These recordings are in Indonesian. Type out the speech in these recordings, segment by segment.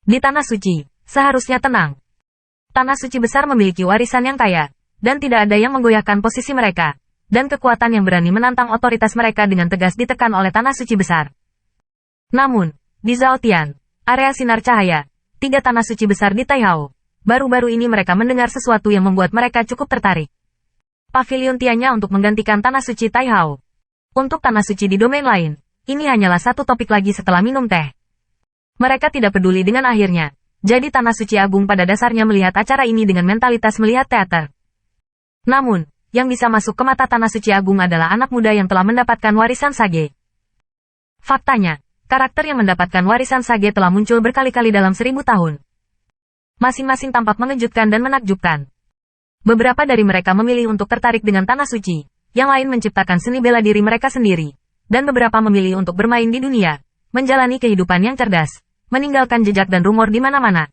Di Tanah Suci, seharusnya tenang. Tanah Suci besar memiliki warisan yang kaya, dan tidak ada yang menggoyahkan posisi mereka, dan kekuatan yang berani menantang otoritas mereka dengan tegas ditekan oleh Tanah Suci besar. Namun, di Zhaotian, area sinar cahaya, 3 Tanah Suci besar di Taihao, baru-baru ini mereka mendengar sesuatu yang membuat mereka cukup tertarik. Pavilion Tianya untuk menggantikan Tanah Suci Taihao. Untuk Tanah Suci di domain lain, ini hanyalah satu topik lagi setelah minum teh. Mereka tidak peduli dengan akhirnya. Jadi Tanah Suci Agung pada dasarnya melihat acara ini dengan mentalitas melihat teater. Namun, yang bisa masuk ke mata Tanah Suci Agung adalah anak muda yang telah mendapatkan warisan Sage. Faktanya, karakter yang mendapatkan warisan Sage telah muncul berkali-kali dalam 1000 tahun. Masing-masing tampak mengejutkan dan menakjubkan. Beberapa dari mereka memilih untuk tertarik dengan Tanah Suci, yang lain menciptakan seni bela diri mereka sendiri, dan beberapa memilih untuk bermain di dunia, menjalani kehidupan yang cerdas, meninggalkan jejak dan rumor di mana-mana.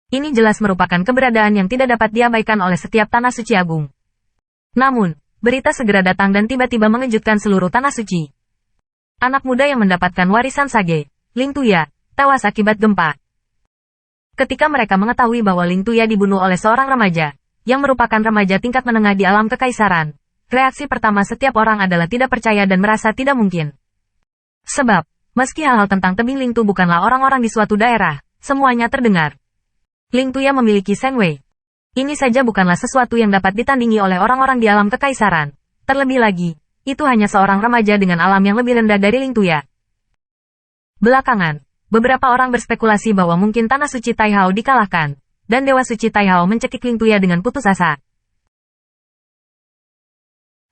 Ini jelas merupakan keberadaan yang tidak dapat diabaikan oleh setiap Tanah Suci Agung. Namun, berita segera datang dan tiba-tiba mengejutkan seluruh Tanah Suci. Anak muda yang mendapatkan warisan Sage, Ling Tuya, tewas akibat gempa. Ketika mereka mengetahui bahwa Ling Tuya dibunuh oleh seorang remaja, yang merupakan remaja tingkat menengah di alam kekaisaran, reaksi pertama setiap orang adalah tidak percaya dan merasa tidak mungkin. Sebab, meski hal-hal tentang tebing Ling Tu bukanlah orang-orang di suatu daerah, semuanya terdengar. Ling Tuya memiliki Shen Wei. Ini saja bukanlah sesuatu yang dapat ditandingi oleh orang-orang di alam kekaisaran. Terlebih lagi, itu hanya seorang remaja dengan alam yang lebih rendah dari Ling Tuya. Belakangan, beberapa orang berspekulasi bahwa mungkin Tanah Suci Taihao dikalahkan, dan Dewa Suci Taihao mencekik Ling Tuya dengan putus asa.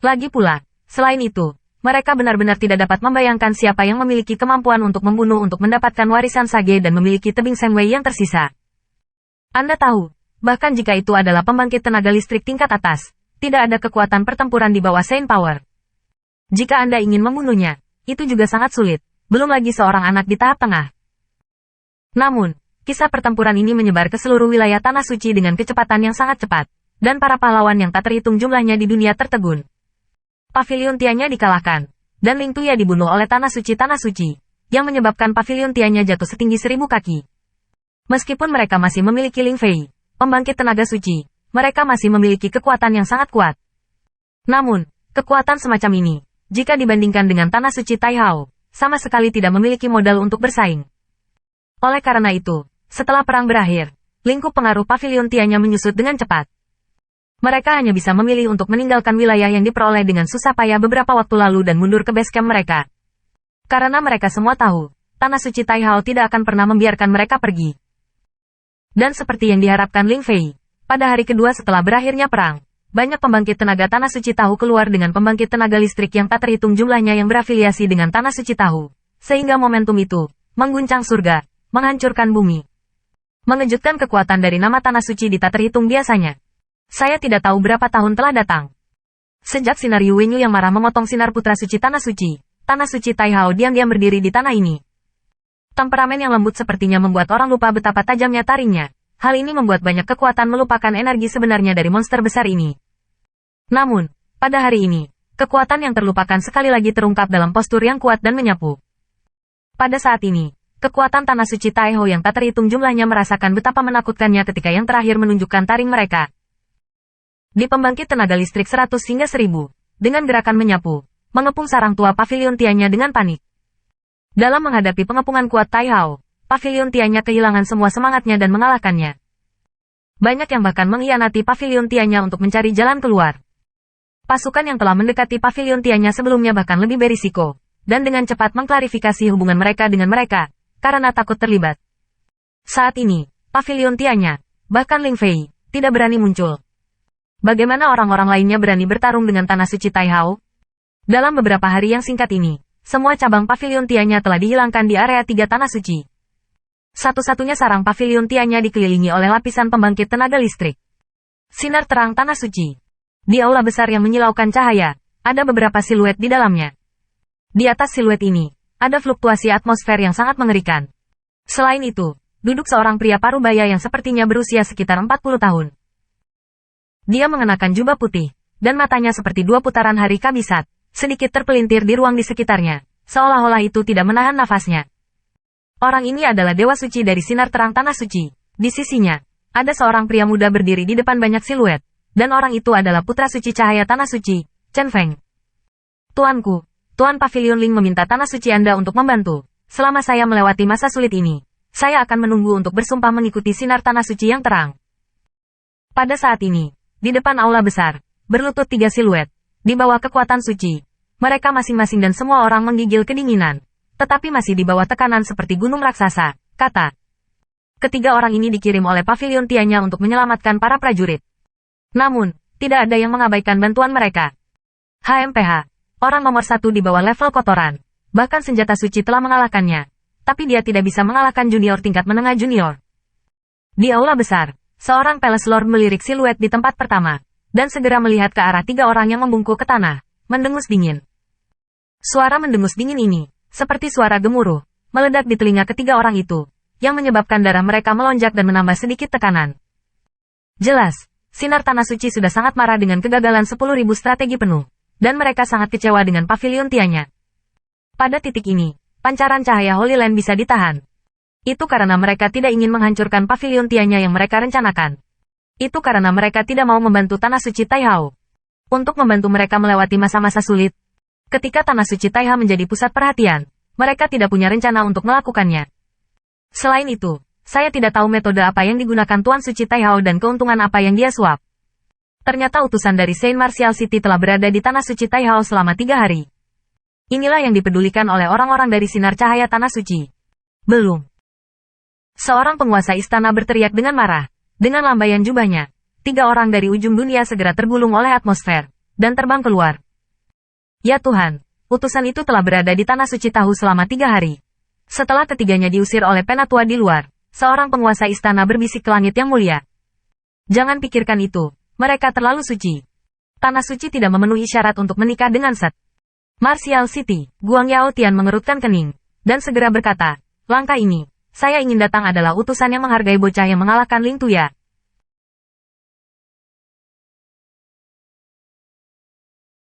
Lagi pula, selain itu, mereka benar-benar tidak dapat membayangkan siapa yang memiliki kemampuan untuk membunuh untuk mendapatkan warisan Sage dan memiliki tebing Shen Wei yang tersisa. Anda tahu, bahkan jika itu adalah pembangkit tenaga listrik tingkat atas, tidak ada kekuatan pertempuran di bawah Saint Power. Jika Anda ingin membunuhnya, itu juga sangat sulit, belum lagi seorang anak di tahap tengah. Namun, kisah pertempuran ini menyebar ke seluruh wilayah Tanah Suci dengan kecepatan yang sangat cepat, dan para pahlawan yang tak terhitung jumlahnya di dunia tertegun. Pavilion Tianya dikalahkan, dan Ling Tuya dibunuh oleh Tanah Suci, yang menyebabkan Pavilion Tianya jatuh setinggi 1000 kaki. Meskipun mereka masih memiliki Ling Fei, pembangkit tenaga suci, mereka masih memiliki kekuatan yang sangat kuat. Namun, kekuatan semacam ini, jika dibandingkan dengan Tanah Suci Taihao, sama sekali tidak memiliki modal untuk bersaing. Oleh karena itu, setelah perang berakhir, lingkup pengaruh Pavilion Tianya menyusut dengan cepat. Mereka hanya bisa memilih untuk meninggalkan wilayah yang diperoleh dengan susah payah beberapa waktu lalu dan mundur ke base camp mereka. Karena mereka semua tahu, Tanah Suci Taihao tidak akan pernah membiarkan mereka pergi. Dan seperti yang diharapkan Ling Fei, pada hari kedua setelah berakhirnya perang, banyak pembangkit tenaga Tanah Suci Tahu keluar dengan pembangkit tenaga listrik yang tak terhitung jumlahnya yang berafiliasi dengan Tanah Suci Tahu, sehingga momentum itu mengguncang surga, menghancurkan bumi. Mengejutkan kekuatan dari nama Tanah Suci di tak terhitung biasanya. Saya tidak tahu berapa tahun telah datang. Sejak sinar Yu Wenyu yang marah memotong sinar putra suci Tanah Suci Taihao diam-diam berdiri di tanah ini. Temperamen yang lembut sepertinya membuat orang lupa betapa tajamnya taringnya. Hal ini membuat banyak kekuatan melupakan energi sebenarnya dari monster besar ini. Namun, pada hari ini, kekuatan yang terlupakan sekali lagi terungkap dalam postur yang kuat dan menyapu. Pada saat ini, kekuatan Tanah Suci Taihao yang tak terhitung jumlahnya merasakan betapa menakutkannya ketika yang terakhir menunjukkan taring mereka. Di pembangkit tenaga listrik 100 hingga 1000, dengan gerakan menyapu, mengepung sarang tua Pavilion Tianya dengan panik. Dalam menghadapi pengepungan kuat Taihao, Pavilion Tianya kehilangan semua semangatnya dan mengalahkannya. Banyak yang bahkan mengkhianati Pavilion Tianya untuk mencari jalan keluar. Pasukan yang telah mendekati Pavilion Tianya sebelumnya bahkan lebih berisiko, dan dengan cepat mengklarifikasi hubungan mereka dengan mereka, karena takut terlibat. Saat ini, Pavilion Tianya, bahkan Ling Fei, tidak berani muncul. Bagaimana orang-orang lainnya berani bertarung dengan Tanah Suci Taihao? Dalam beberapa hari yang singkat ini, semua cabang Pavilion Tianya telah dihilangkan di area 3 Tanah Suci. Satu-satunya sarang Pavilion Tianya dikelilingi oleh lapisan pembangkit tenaga listrik. Sinar terang Tanah Suci. Di aula besar yang menyilaukan cahaya, ada beberapa siluet di dalamnya. Di atas siluet ini, ada fluktuasi atmosfer yang sangat mengerikan. Selain itu, duduk seorang pria parubaya yang sepertinya berusia sekitar 40 tahun. Dia mengenakan jubah putih, dan matanya seperti 2 putaran hari kabisat, sedikit terpelintir di ruang di sekitarnya, seolah-olah itu tidak menahan nafasnya. Orang ini adalah Dewa Suci dari Sinar Terang Tanah Suci. Di sisinya, ada seorang pria muda berdiri di depan banyak siluet, dan orang itu adalah Putra Suci Cahaya Tanah Suci, Chen Feng. Tuanku, Tuan Pavilion Ling meminta Tanah Suci Anda untuk membantu. Selama saya melewati masa sulit ini, saya akan menunggu untuk bersumpah mengikuti sinar Tanah Suci yang terang. Pada saat ini, di depan aula besar, berlutut 3 siluet, di bawah kekuatan suci. Mereka masing-masing dan semua orang menggigil kedinginan. Tetapi masih di bawah tekanan seperti gunung raksasa, kata. Ketiga orang ini dikirim oleh Pavilion Tianya untuk menyelamatkan para prajurit. Namun, tidak ada yang mengabaikan bantuan mereka. HMPH, orang nomor 1 di bawah level kotoran. Bahkan senjata suci telah mengalahkannya. Tapi dia tidak bisa mengalahkan junior tingkat menengah junior. Di aula besar, seorang Palace Lord melirik siluet di tempat pertama, dan segera melihat ke arah 3 orang yang membungkuk ke tanah, mendengus dingin. Suara mendengus dingin ini, seperti suara gemuruh, meledak di telinga ketiga orang itu, yang menyebabkan darah mereka melonjak dan menambah sedikit tekanan. Jelas, sinar Tanah Suci sudah sangat marah dengan kegagalan 10.000 strategi penuh, dan mereka sangat kecewa dengan Pavilion Tianya. Pada titik ini, pancaran cahaya Holy Land bisa ditahan. Itu karena mereka tidak ingin menghancurkan Pavilion Tianya yang mereka rencanakan. Itu karena mereka tidak mau membantu Tanah Suci Taihao. Untuk membantu mereka melewati masa-masa sulit, ketika Tanah Suci Taiha menjadi pusat perhatian, mereka tidak punya rencana untuk melakukannya. Selain itu, saya tidak tahu metode apa yang digunakan Tuan Suci Taihao dan keuntungan apa yang dia suap. Ternyata utusan dari Saint Martial City telah berada di Tanah Suci Taihao selama 3 hari. Inilah yang dipedulikan oleh orang-orang dari Sinar Cahaya Tanah Suci. Belum. Seorang penguasa istana berteriak dengan marah. Dengan lambaian jubahnya, 3 orang dari ujung dunia segera tergulung oleh atmosfer, dan terbang keluar. Ya Tuhan, utusan itu telah berada di Tanah Suci Tahu selama 3 hari. Setelah ketiganya diusir oleh penatua di luar, seorang penguasa istana berbisik ke langit yang mulia. Jangan pikirkan itu, mereka terlalu suci. Tanah Suci tidak memenuhi syarat untuk menikah dengan Set. Martial City, Guang Yao Tian mengerutkan kening, dan segera berkata, langkah ini, saya ingin datang adalah utusan yang menghargai bocah yang mengalahkan Ling Tuya.